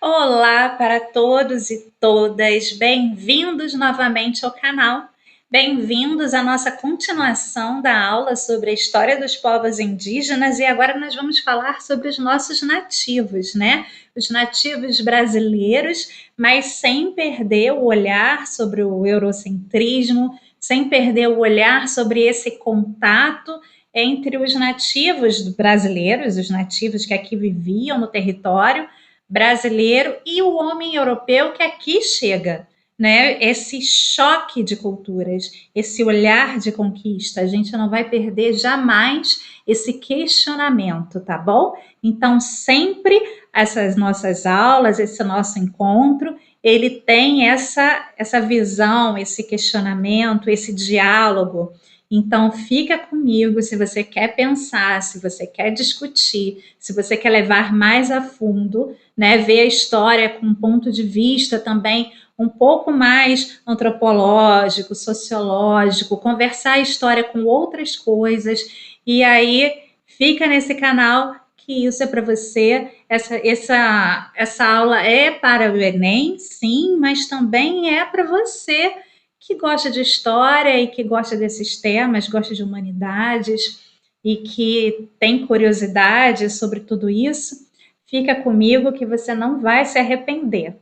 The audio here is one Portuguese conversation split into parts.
Olá para todos e todas, bem-vindos novamente ao canal. Bem-vindos à nossa continuação da aula sobre a história dos povos indígenas e agora nós vamos falar sobre os nossos nativos, né? Os nativos brasileiros, mas sem perder o olhar sobre o eurocentrismo, sem perder o olhar sobre esse contato entre os nativos brasileiros, os nativos que aqui viviam no território brasileiro e o homem europeu que aqui chega, né? Esse choque de culturas, esse olhar de conquista, a gente não vai perder jamais esse questionamento, tá bom? Então, sempre essas nossas aulas, esse nosso encontro, ele tem essa visão, esse questionamento, esse diálogo. Então, fica comigo se você quer pensar, se você quer discutir, se você quer levar mais a fundo, né, ver a história com um ponto de vista também um pouco mais antropológico, sociológico, conversar a história com outras coisas, e aí fica nesse canal que isso é para você. Essa aula é para o Enem, sim, mas também é para você que gosta de história e que gosta desses temas, gosta de humanidades e que tem curiosidade sobre tudo isso. Fica comigo que você não vai se arrepender.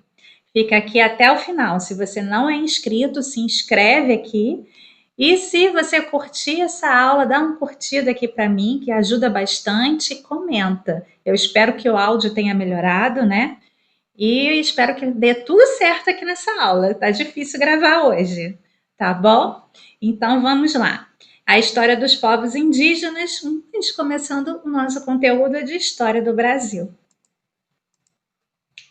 Fica aqui até o final. Se você não é inscrito, se inscreve aqui. E se você curtir essa aula, dá uma curtida aqui para mim, que ajuda bastante, e comenta. Eu espero que o áudio tenha melhorado, né? E espero que dê tudo certo aqui nessa aula. Tá difícil gravar hoje, tá bom? Então vamos lá. A história dos povos indígenas, começando o nosso conteúdo de história do Brasil.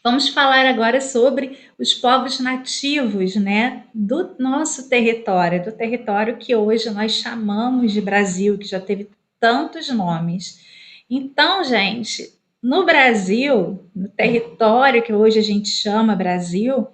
Vamos falar agora sobre os povos nativos, né, do nosso território, do território que hoje nós chamamos de Brasil, que já teve tantos nomes. Então, gente, no Brasil, no território que hoje a gente chama Brasil,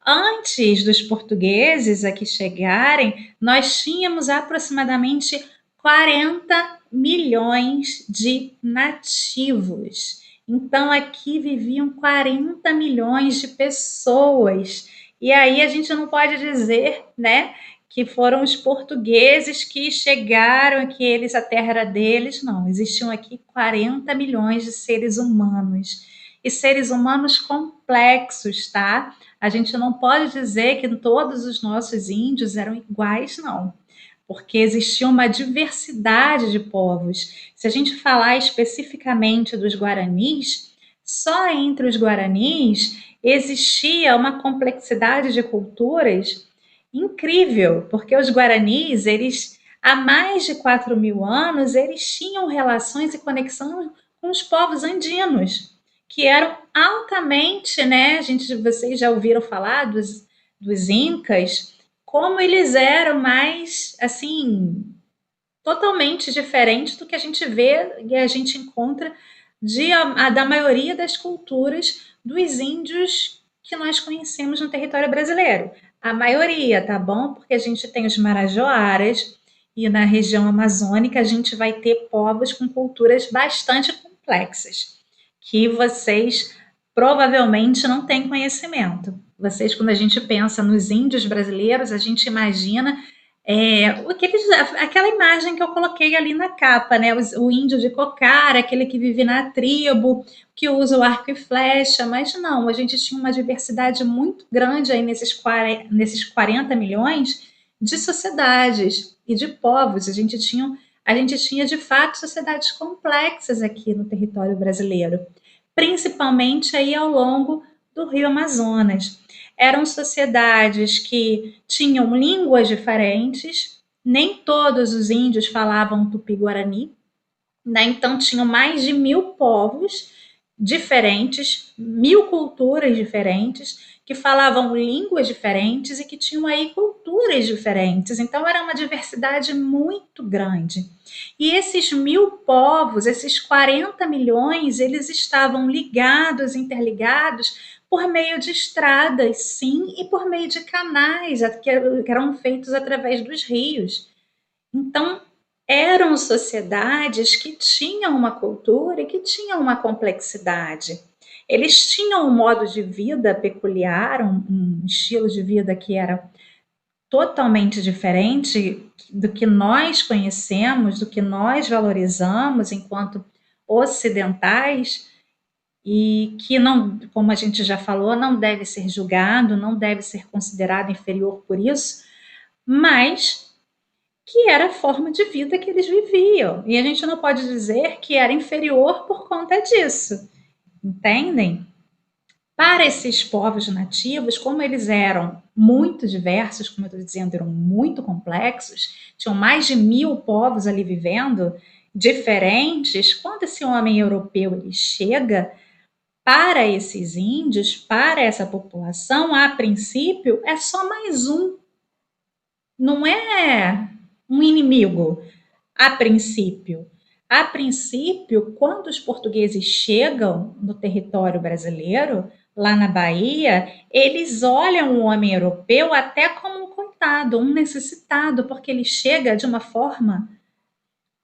antes dos portugueses aqui chegarem, nós tínhamos aproximadamente 40 milhões de nativos. Então aqui viviam 40 milhões de pessoas. E aí a gente não pode dizer, né, que foram os portugueses que chegaram, que eles a terra era deles, não. Existiam aqui 40 milhões de seres humanos. E seres humanos complexos, tá? A gente não pode dizer que todos os nossos índios eram iguais, não, porque existia uma diversidade de povos. Se a gente falar especificamente dos guaranis, só entre os guaranis existia uma complexidade de culturas incrível, porque os guaranis, eles há mais de 4.000 anos, eles tinham relações e conexão com os povos andinos, que eram altamente, né? Vocês já ouviram falar dos incas, como eles eram mais, assim, totalmente diferentes do que a gente vê e a gente encontra da maioria das culturas dos índios que nós conhecemos no território brasileiro. A maioria, tá bom? Porque a gente tem os marajoaras e na região amazônica a gente vai ter povos com culturas bastante complexas, que vocês provavelmente não têm conhecimento. Vocês, quando a gente pensa nos índios brasileiros, a gente imagina aquela imagem que eu coloquei ali na capa, né? O índio de cocara, aquele que vive na tribo, que usa o arco e flecha, mas não, a gente tinha uma diversidade muito grande aí nesses 40 milhões de sociedades e de povos. A gente tinha de fato sociedades complexas aqui no território brasileiro, principalmente aí ao longo do Rio Amazonas. Eram sociedades que tinham línguas diferentes, nem todos os índios falavam tupi-guarani, né? Então tinham mais de 1.000 povos diferentes, 1.000 culturas diferentes, que falavam línguas diferentes e que tinham aí culturas diferentes. Então era uma diversidade muito grande. E esses 1.000 povos, esses 40 milhões, eles estavam ligados, interligados por meio de estradas, sim, e por meio de canais que eram feitos através dos rios. Então, eram sociedades que tinham uma cultura e que tinham uma complexidade. Eles tinham um modo de vida peculiar, um estilo de vida que era totalmente diferente do que nós conhecemos, do que nós valorizamos enquanto ocidentais, e que não, como a gente já falou, não deve ser julgado, não deve ser considerado inferior por isso, mas que era a forma de vida que eles viviam. E a gente não pode dizer que era inferior por conta disso, entendem? Para esses povos nativos, como eles eram muito diversos, como eu estou dizendo, eram muito complexos, tinham mais de 1000 povos ali vivendo, diferentes, quando esse homem europeu ele chega, para esses índios, para essa população, a princípio, é só mais um, não é um inimigo, a princípio. A princípio, quando os portugueses chegam no território brasileiro, lá na Bahia, eles olham o homem europeu até como um coitado, um necessitado, porque ele chega de uma forma,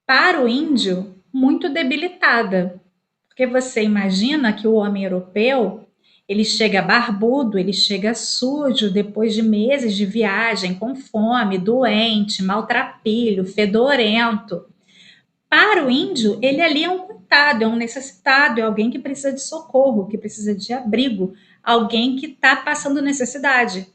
para o índio, muito debilitada. Porque você imagina que o homem europeu, ele chega barbudo, ele chega sujo depois de meses de viagem, com fome, doente, maltrapilho, fedorento. Para o índio, ele ali é um coitado, é um necessitado, é alguém que precisa de socorro, que precisa de abrigo, alguém que está passando necessidade.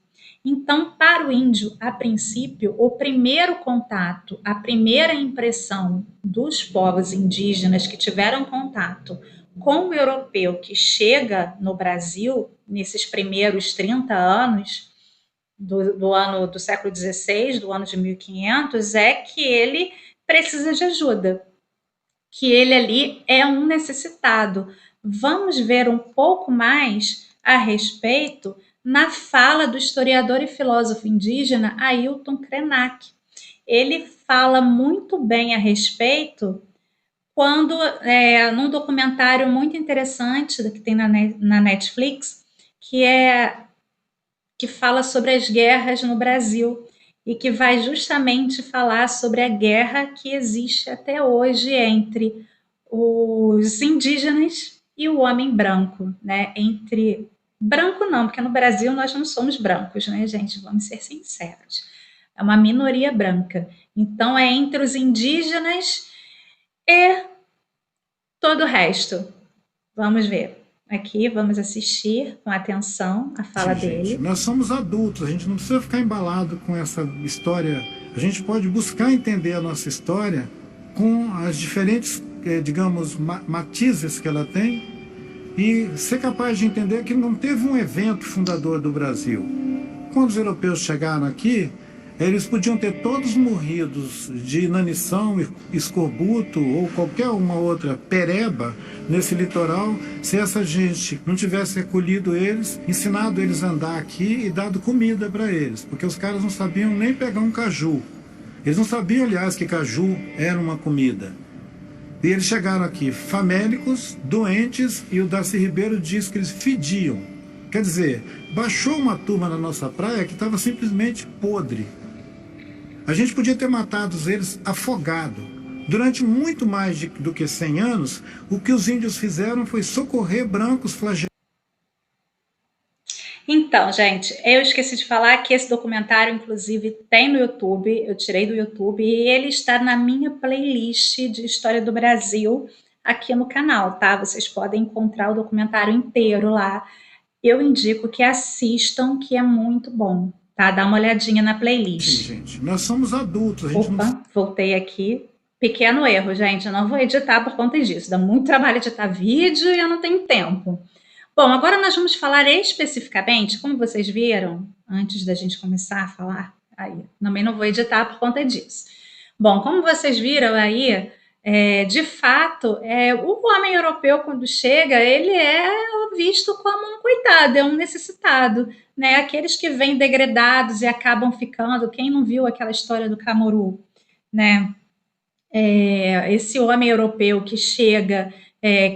Então, para o índio, a princípio, o primeiro contato, a primeira impressão dos povos indígenas que tiveram contato com o europeu que chega no Brasil, nesses primeiros 30 anos do ano do século XVI, do ano de 1500, é que ele precisa de ajuda, que ele ali é um necessitado. Vamos ver um pouco mais a respeito na fala do historiador e filósofo indígena Ailton Krenak. Ele fala muito bem a respeito quando, num documentário muito interessante que tem na Netflix, que fala sobre as guerras no Brasil e que vai justamente falar sobre a guerra que existe até hoje entre os indígenas e o homem branco, né? Entre branco não, porque no Brasil nós não somos brancos, né, gente? Vamos ser sinceros. É uma minoria branca. Então é entre os indígenas e todo o resto. Vamos ver. Aqui, vamos assistir com atenção a fala dele. Gente, nós somos adultos, a gente não precisa ficar embalado com essa história. A gente pode buscar entender a nossa história com as diferentes, digamos, matizes que ela tem e ser capaz de entender que não teve um evento fundador do Brasil. Quando os europeus chegaram aqui, eles podiam ter todos morrido de inanição, escorbuto ou qualquer uma outra pereba nesse litoral, se essa gente não tivesse recolhido eles, ensinado eles a andar aqui e dado comida para eles, porque os caras não sabiam nem pegar um caju. Eles não sabiam, aliás, que caju era uma comida. E eles chegaram aqui famélicos, doentes, e o Darcy Ribeiro diz que eles fediam. Quer dizer, baixou uma turma na nossa praia que estava simplesmente podre. A gente podia ter matado eles afogado. Durante muito mais do que 100 anos, o que os índios fizeram foi socorrer brancos flagelados. Então, gente, eu esqueci de falar que esse documentário, inclusive, tem no YouTube. Eu tirei do YouTube e ele está na minha playlist de História do Brasil aqui no canal, tá? Vocês podem encontrar o documentário inteiro lá. Eu indico que assistam, que é muito bom, tá? Dá uma olhadinha na playlist. Sim, gente, nós somos adultos. Opa, voltei aqui. Pequeno erro, gente. Eu não vou editar por conta disso. Dá muito trabalho editar vídeo e eu não tenho tempo. Bom, agora nós vamos falar especificamente, como vocês viram, antes da gente começar a falar, aí, também não vou editar por conta disso. Bom, como vocês viram aí, de fato, o homem europeu, quando chega, ele é visto como um coitado, é um necessitado, né? Aqueles que vêm degradados e acabam ficando, quem não viu aquela história do Camuru, né? Esse homem europeu que chega,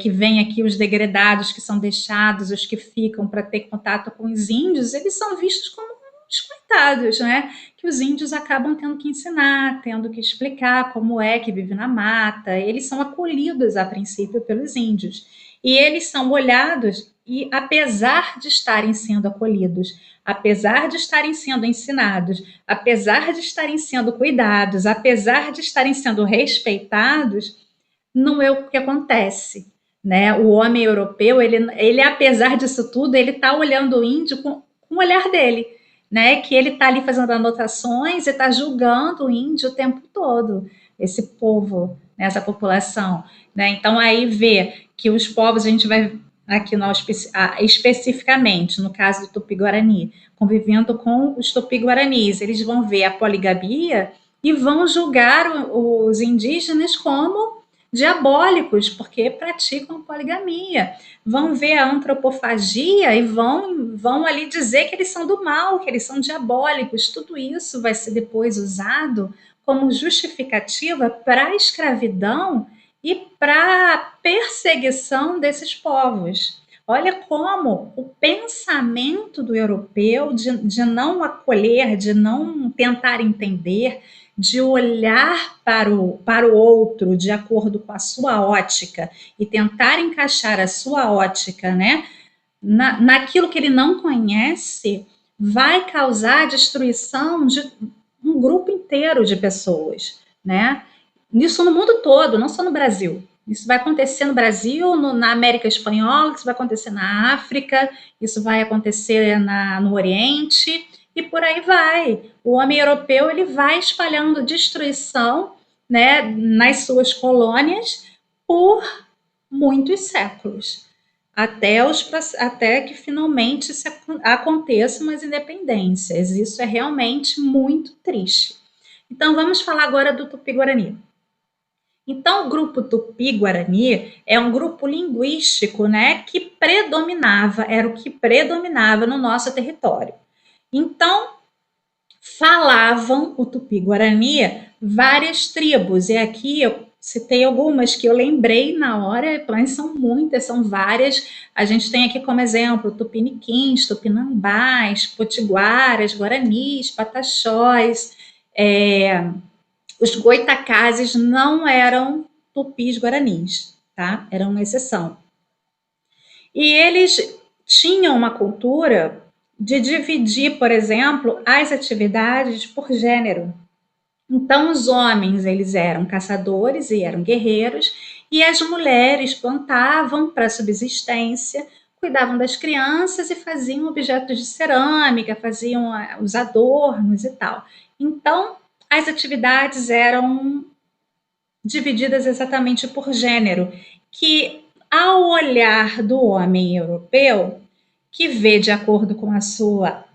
que vem aqui, os degradados que são deixados, os que ficam para ter contato com os índios, eles são vistos como uns coitados, né? Que os índios acabam tendo que ensinar, tendo que explicar como é que vive na mata. Eles são acolhidos a princípio pelos índios. E eles são olhados E apesar de estarem sendo acolhidos, apesar de estarem sendo ensinados, apesar de estarem sendo cuidados, apesar de estarem sendo respeitados, não é o que acontece, né? O homem europeu, ele apesar disso tudo, ele está olhando o índio com o olhar dele, né? Que ele está ali fazendo anotações e está julgando o índio o tempo todo, esse povo, né? Essa população, né? Então aí vê que os povos, a gente vai aqui nós especificamente, no caso do Tupi-Guarani, convivendo com os Tupi-Guaranis, eles vão ver a poligamia e vão julgar os indígenas como diabólicos, porque praticam poligamia. Vão ver a antropofagia e vão ali dizer que eles são do mal, que eles são diabólicos. Tudo isso vai ser depois usado como justificativa para a escravidão e para a perseguição desses povos. Olha como o pensamento do europeu de não acolher, de não tentar entender, de olhar para o outro de acordo com a sua ótica e tentar encaixar a sua ótica, né, naquilo que ele não conhece, vai causar a destruição de um grupo inteiro de pessoas, né? Isso no mundo todo, não só no Brasil. Isso vai acontecer no Brasil, na América Espanhola, isso vai acontecer na África, isso vai acontecer no Oriente, e por aí vai. O homem europeu ele vai espalhando destruição, né, nas suas colônias por muitos séculos, até que finalmente aconteçam as independências. Isso é realmente muito triste. Então vamos falar agora do Tupi-Guarani. Então, o grupo Tupi-Guarani é um grupo linguístico, né, que era o que predominava no nosso território. Então, falavam o Tupi-Guarani várias tribos, e aqui eu citei algumas que eu lembrei na hora, mas são muitas, são várias. A gente tem aqui como exemplo Tupiniquins, Tupinambás, Potiguaras, Guaranis, Pataxós, os goitacazes não eram tupis guaranis, tá? Eram uma exceção. E eles tinham uma cultura de dividir, por exemplo, as atividades por gênero. Então, os homens, eles eram caçadores e eram guerreiros, e as mulheres plantavam para subsistência, cuidavam das crianças e faziam objetos de cerâmica, faziam os adornos e tal. Então, as atividades eram divididas exatamente por gênero, que ao olhar do homem europeu, que vê de acordo com a sua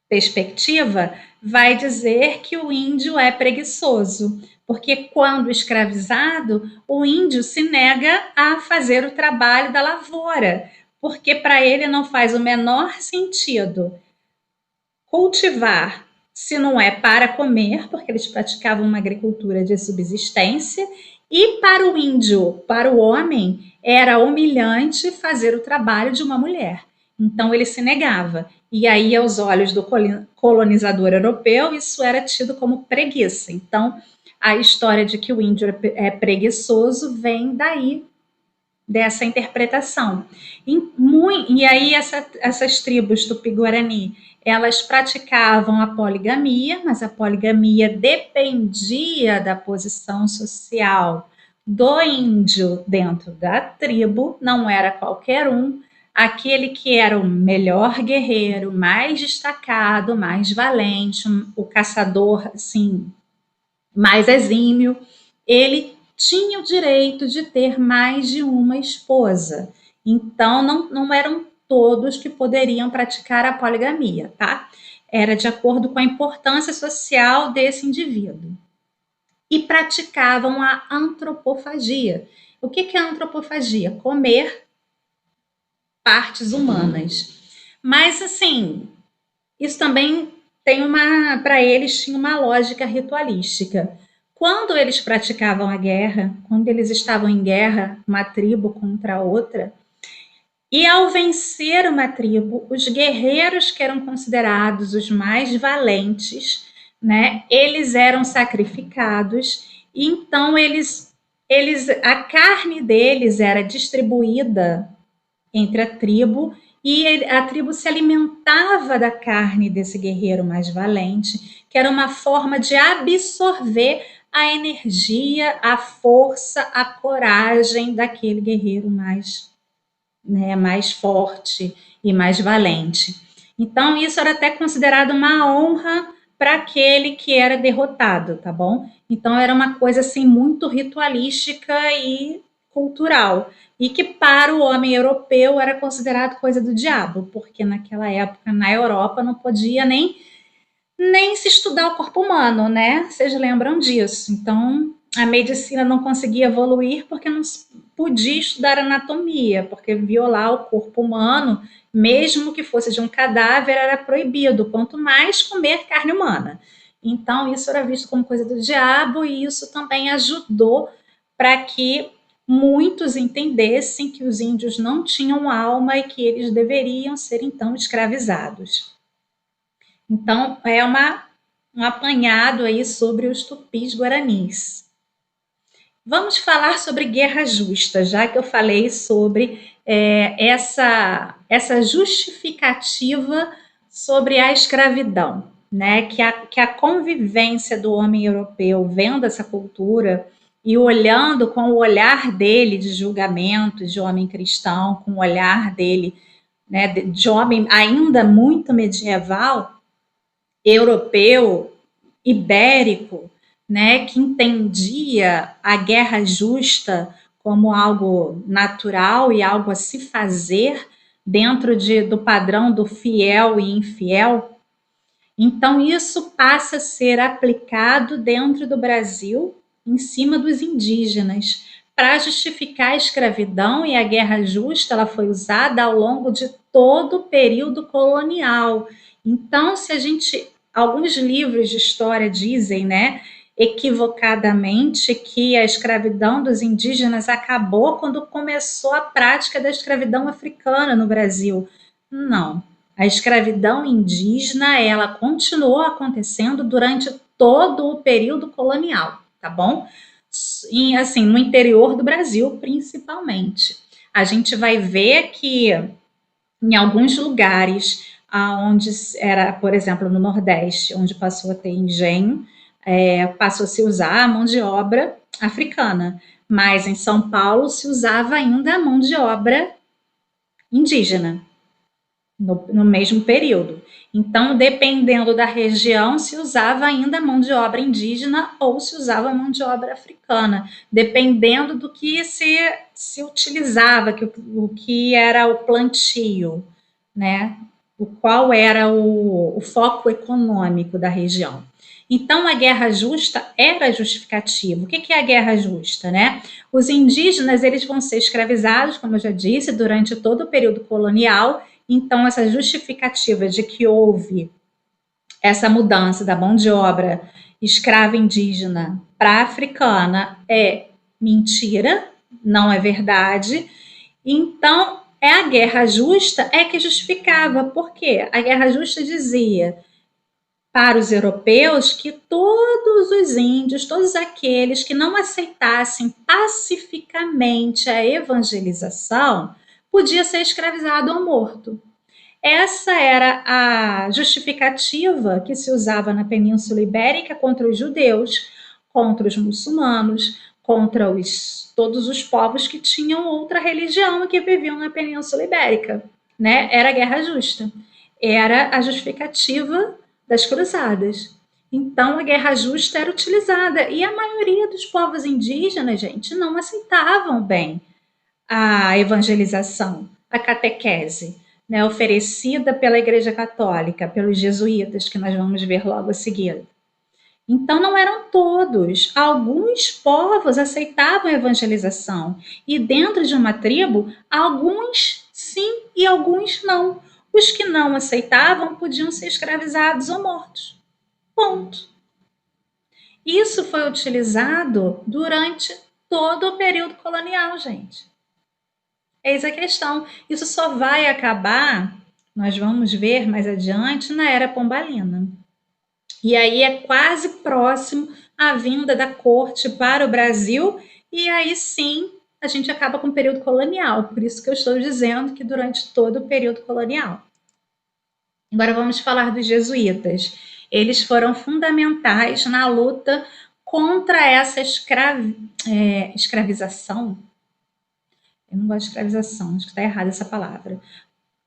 perspectiva, vai dizer que o índio é preguiçoso, porque quando escravizado, o índio se nega a fazer o trabalho da lavoura, porque para ele não faz o menor sentido cultivar se não é para comer, porque eles praticavam uma agricultura de subsistência, e para o índio, para o homem, era humilhante fazer o trabalho de uma mulher. Então ele se negava. E aí, aos olhos do colonizador europeu, isso era tido como preguiça. Então, a história de que o índio é preguiçoso vem daí, dessa interpretação. E aí, essas tribos Tupi-Guarani, elas praticavam a poligamia, mas a poligamia dependia da posição social do índio dentro da tribo, não era qualquer um. Aquele que era o melhor guerreiro, mais destacado, mais valente, o caçador, assim, mais exímio, ele tinha o direito de ter mais de uma esposa. Então, não eram todos que poderiam praticar a poligamia, tá? Era de acordo com a importância social desse indivíduo. E praticavam a antropofagia. O que é a antropofagia? Comer partes humanas. Mas, assim, isso também para eles tinha uma lógica ritualística. Quando eles praticavam a guerra, quando eles estavam em guerra, uma tribo contra outra, e ao vencer uma tribo, os guerreiros que eram considerados os mais valentes, né, eles eram sacrificados, e então a carne deles era distribuída entre a tribo, e a tribo se alimentava da carne desse guerreiro mais valente, que era uma forma de absorver a energia, a força, a coragem daquele guerreiro mais, né, mais forte e mais valente. Então, isso era até considerado uma honra para aquele que era derrotado, tá bom? Então, era uma coisa assim muito ritualística e cultural, e que para o homem europeu era considerado coisa do diabo, porque naquela época na Europa não podia nem se estudar o corpo humano, né? Vocês lembram disso? Então, a medicina não conseguia evoluir porque não podia estudar anatomia, porque violar o corpo humano, mesmo que fosse de um cadáver, era proibido, quanto mais comer carne humana. Então, isso era visto como coisa do diabo, e isso também ajudou para que muitos entendessem que os índios não tinham alma e que eles deveriam ser, então, escravizados. Então, é um apanhado aí sobre os tupis guaranis. Vamos falar sobre guerra justa, já que eu falei sobre essa justificativa sobre a escravidão, né? Que a convivência do homem europeu vendo essa cultura e olhando com o olhar dele de julgamento, de homem cristão, com o olhar dele, né, de homem ainda muito medieval, europeu, ibérico, né, que entendia a guerra justa como algo natural e algo a se fazer dentro do padrão do fiel e infiel. Então, isso passa a ser aplicado dentro do Brasil, em cima dos indígenas, para justificar a escravidão, e a guerra justa ela foi usada ao longo de todo o período colonial. Então, se a gente alguns livros de história dizem, né, equivocadamente, que a escravidão dos indígenas acabou quando começou a prática da escravidão africana no Brasil. Não. A escravidão indígena, ela continuou acontecendo durante todo o período colonial, tá bom? E, assim, no interior do Brasil, principalmente. A gente vai ver que em alguns lugares onde era, por exemplo, no Nordeste, onde passou a ter engenho, passou a se usar a mão de obra africana, mas em São Paulo se usava ainda a mão de obra indígena, no mesmo período. Então, dependendo da região, se usava ainda a mão de obra indígena ou se usava a mão de obra africana, dependendo do que se utilizava, o que era o plantio, né? Qual era o foco econômico da região. Então, a guerra justa era justificativa. O que é a guerra justa, né? Os indígenas eles vão ser escravizados, como eu já disse, durante todo o período colonial. Então, essa justificativa de que houve essa mudança da mão de obra escrava indígena para africana é mentira, não é verdade. Então, a guerra justa é que justificava. Por quê? A guerra justa dizia para os europeus que todos os índios, todos aqueles que não aceitassem pacificamente a evangelização, podia ser escravizado ou morto. Essa era a justificativa que se usava na Península Ibérica contra os judeus, contra os muçulmanos, contra todos os povos que tinham outra religião e que viviam na Península Ibérica, né? Era a guerra justa. Era a justificativa das cruzadas. Então, a guerra justa era utilizada. E a maioria dos povos indígenas, gente, não aceitavam bem a evangelização, a catequese, né, oferecida pela Igreja Católica, pelos jesuítas, que nós vamos ver logo a seguir. Então, não eram todos. Alguns povos aceitavam a evangelização. E dentro de uma tribo, alguns sim e alguns não. Os que não aceitavam podiam ser escravizados ou mortos. Ponto. Isso foi utilizado durante todo o período colonial, gente. Eis a questão. Isso só vai acabar, nós vamos ver mais adiante, na Era Pombalina. E aí é quase próximo à vinda da corte para o Brasil, e aí sim a gente acaba com o período colonial, por isso que eu estou dizendo que durante todo o período colonial. Agora vamos falar dos jesuítas. Eles foram fundamentais na luta contra essa escravização. Eu não gosto de escravização, acho que está errada essa palavra.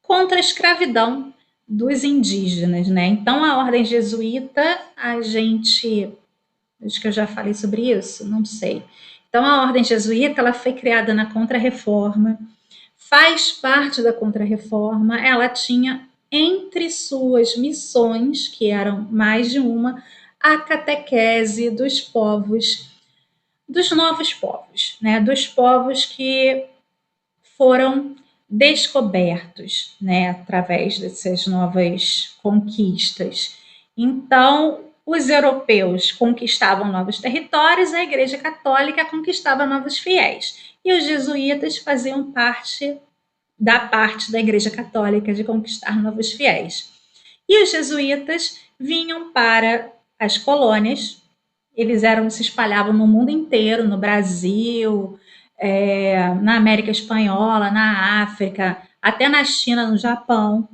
Contra a escravidão dos indígenas, né? Então a ordem jesuíta, acho que eu já falei sobre isso, não sei. Então a ordem jesuíta, ela foi criada na Contra-Reforma, faz parte da Contra-Reforma, ela tinha entre suas missões, que eram mais de uma, a catequese dos povos, dos novos povos, né? Dos povos que foram descobertos, né, através dessas novas conquistas. Então, os europeus conquistavam novos territórios, a Igreja Católica conquistava novos fiéis. E os jesuítas faziam parte da Igreja Católica de conquistar novos fiéis. E os jesuítas vinham para as colônias, eles se espalhavam no mundo inteiro, no Brasil, na América Espanhola, na África, até na China, no Japão.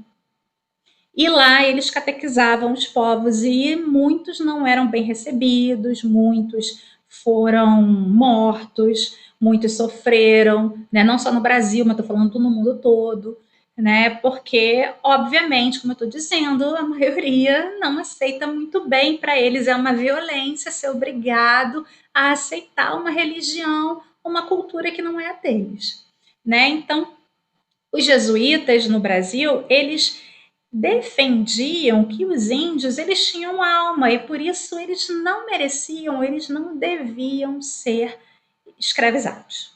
E lá eles catequizavam os povos e muitos não eram bem recebidos, muitos foram mortos, muitos sofreram, né? Não só no Brasil, mas estou falando no mundo todo, né? Porque, obviamente, como eu estou dizendo, a maioria não aceita muito bem. Para eles é uma violência ser obrigado a aceitar uma religião, uma cultura que não é a deles, né? Então, os jesuítas no Brasil, eles defendiam que os índios eles tinham alma e por isso eles não mereciam, eles não deviam ser escravizados,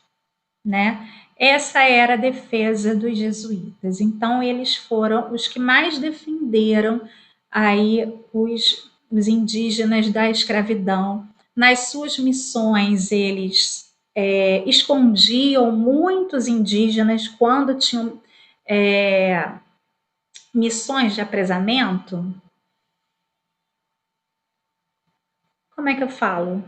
né? Essa era a defesa dos jesuítas. Então eles foram os que mais defenderam aí os indígenas da escravidão. Nas suas missões eles escondiam muitos indígenas quando tinham missões de apresamento. Como é que eu falo?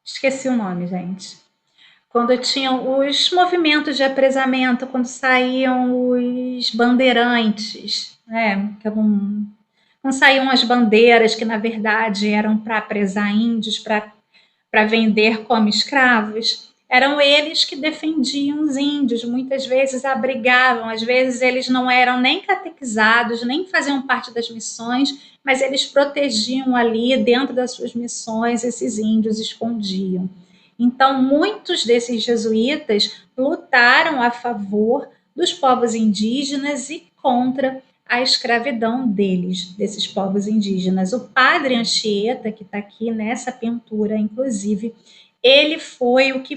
Esqueci o nome, gente. Quando tinham os movimentos de apresamento, quando saíam os bandeirantes, né? Não saíam as bandeiras que na verdade eram para apresar índios, para vender como escravos. Eram eles que defendiam os índios, muitas vezes abrigavam, às vezes eles não eram nem catequizados, nem faziam parte das missões, mas eles protegiam ali dentro das suas missões, esses índios escondiam. Então, muitos desses jesuítas lutaram a favor dos povos indígenas e contra a escravidão desses povos indígenas. O padre Anchieta, que está aqui nessa pintura, inclusive, ele foi o que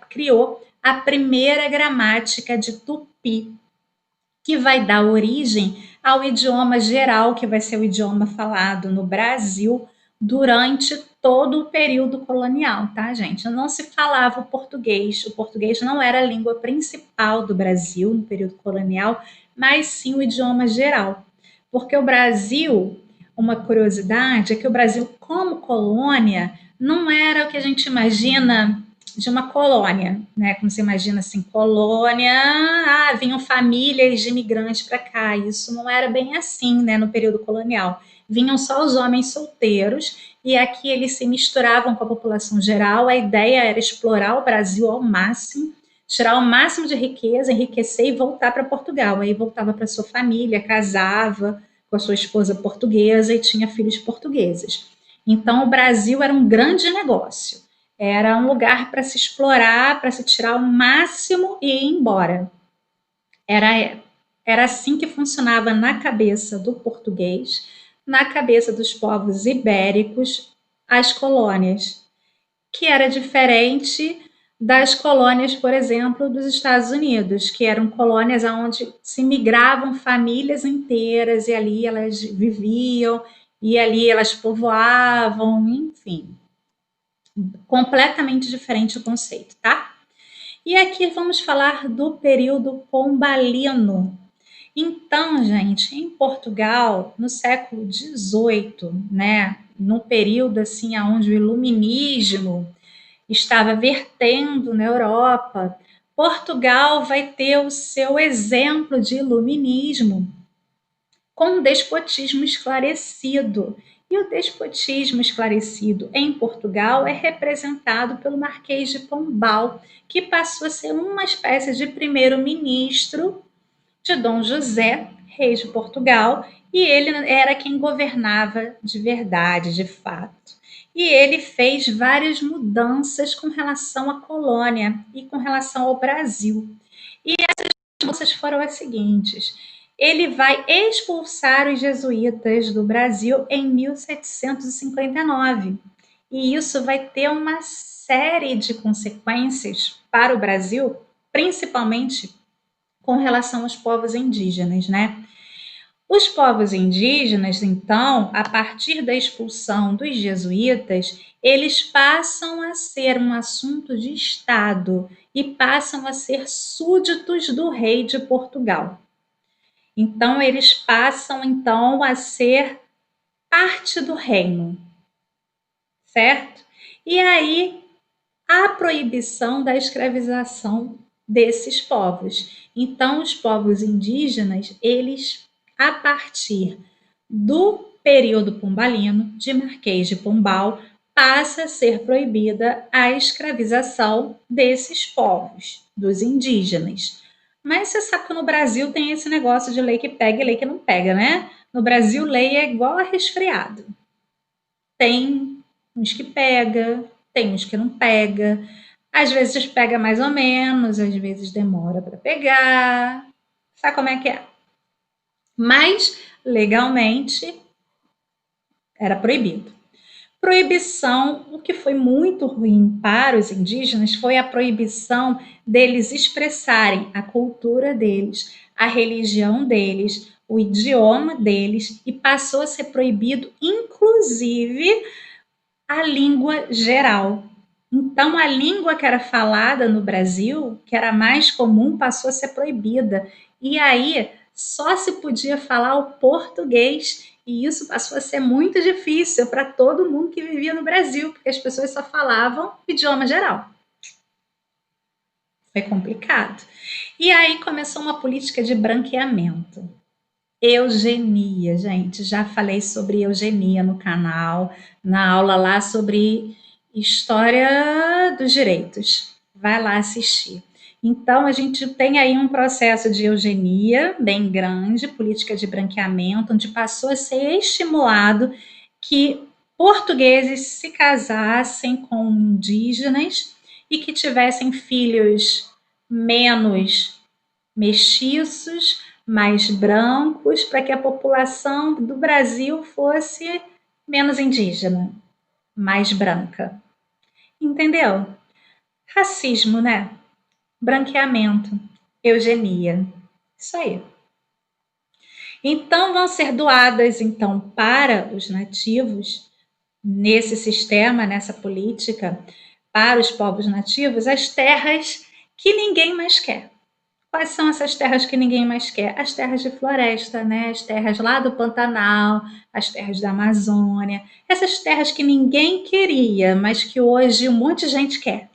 criou a primeira gramática de Tupi, que vai dar origem ao idioma geral, que vai ser o idioma falado no Brasil durante todo o período colonial, tá, gente? Não se falava o português não era a língua principal do Brasil no período colonial, mas sim o idioma geral. Porque o Brasil, uma curiosidade, é que o Brasil, como colônia, não era o que a gente imagina de uma colônia, né? Como você imagina assim, colônia, vinham famílias de imigrantes para cá. Isso não era bem assim, né? No período colonial, vinham só os homens solteiros e aqui eles se misturavam com a população geral. A ideia era explorar o Brasil ao máximo, tirar o máximo de riqueza, enriquecer e voltar para Portugal. Aí voltava para sua família, casava com a sua esposa portuguesa e tinha filhos portugueses. Então o Brasil era um grande negócio. Era um lugar para se explorar, para se tirar o máximo e ir embora. Era assim que funcionava na cabeça do português, na cabeça dos povos ibéricos, as colônias, que era diferente das colônias, por exemplo, dos Estados Unidos, que eram colônias onde se migravam famílias inteiras e ali elas viviam e ali elas povoavam, enfim. Completamente diferente o conceito, tá? E aqui vamos falar do período pombalino. Então, gente, em Portugal, no século XVIII, né, no período assim onde o iluminismo estava vertendo na Europa, Portugal vai ter o seu exemplo de iluminismo com um despotismo esclarecido. E o despotismo esclarecido em Portugal é representado pelo Marquês de Pombal, que passou a ser uma espécie de primeiro-ministro de Dom José, rei de Portugal, e ele era quem governava de verdade, de fato. E ele fez várias mudanças com relação à colônia e com relação ao Brasil. E essas mudanças foram as seguintes: ele vai expulsar os jesuítas do Brasil em 1759. E isso vai ter uma série de consequências para o Brasil, principalmente com relação aos povos indígenas, né? Os povos indígenas, então, a partir da expulsão dos jesuítas, eles passam a ser um assunto de Estado e passam a ser súditos do rei de Portugal. Então, eles passam então a ser parte do reino, certo? E aí a proibição da escravização desses povos. Então, os povos indígenas, eles, a partir do período pombalino, de Marquês de Pombal, passa a ser proibida a escravização desses povos, dos indígenas. Mas você sabe que no Brasil tem esse negócio de lei que pega e lei que não pega, né? No Brasil, lei é igual a resfriado. Tem uns que pega, tem uns que não pega. Às vezes pega mais ou menos, às vezes demora para pegar. Sabe como é que é? Mas, legalmente, era proibido. Proibição, o que foi muito ruim para os indígenas foi a proibição deles expressarem a cultura deles, a religião deles, o idioma deles, e passou a ser proibido, inclusive, a língua geral. Então, a língua que era falada no Brasil, que era mais comum, passou a ser proibida. E aí, só se podia falar o português, e isso passou a ser muito difícil para todo mundo que vivia no Brasil, porque as pessoas só falavam o idioma geral. Foi complicado. E aí começou uma política de branqueamento. Eugenia, gente, já falei sobre eugenia no canal, na aula lá sobre história dos direitos. Vai lá assistir. Então, a gente tem aí um processo de eugenia bem grande, política de branqueamento, onde passou a ser estimulado que portugueses se casassem com indígenas e que tivessem filhos menos mestiços, mais brancos, para que a população do Brasil fosse menos indígena, mais branca. Entendeu? Racismo, né? Branqueamento, eugenia. Isso aí. Então vão ser doadas então para os nativos nesse sistema, nessa política para os povos nativos as terras que ninguém mais quer. Quais são essas terras que ninguém mais quer? As terras de floresta, né? As terras lá do Pantanal, as terras da Amazônia, essas terras que ninguém queria, mas que hoje um monte de gente quer.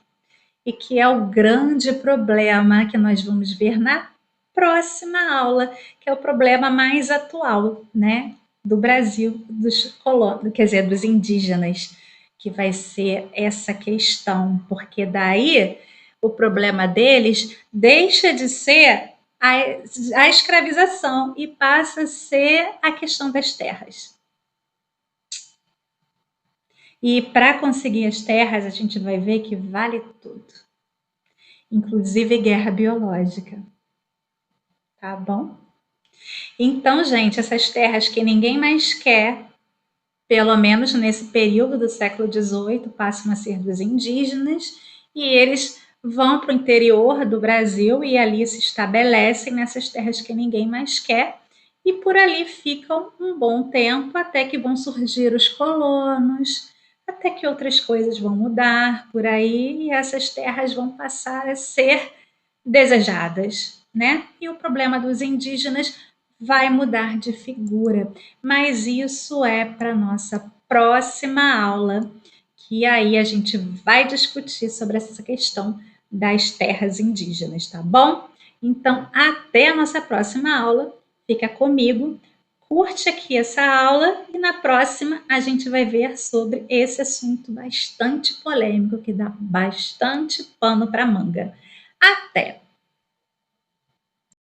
E que é o grande problema que nós vamos ver na próxima aula, que é o problema mais atual, né? Do Brasil, dos colonos, quer dizer, dos indígenas, que vai ser essa questão, porque daí o problema deles deixa de ser a escravização e passa a ser a questão das terras. E para conseguir as terras, a gente vai ver que vale tudo, inclusive guerra biológica. Tá bom? Então, gente, essas terras que ninguém mais quer, pelo menos nesse período do século XVIII, passam a ser dos indígenas e eles vão para o interior do Brasil e ali se estabelecem nessas terras que ninguém mais quer e por ali ficam um bom tempo até que vão surgir os colonos, até que outras coisas vão mudar por aí e essas terras vão passar a ser desejadas, né? E o problema dos indígenas vai mudar de figura, mas isso é para nossa próxima aula, que aí a gente vai discutir sobre essa questão das terras indígenas, tá bom? Então, até a nossa próxima aula. Fica comigo, curte aqui essa aula e na próxima a gente vai ver sobre esse assunto bastante polêmico que dá bastante pano para manga. Até!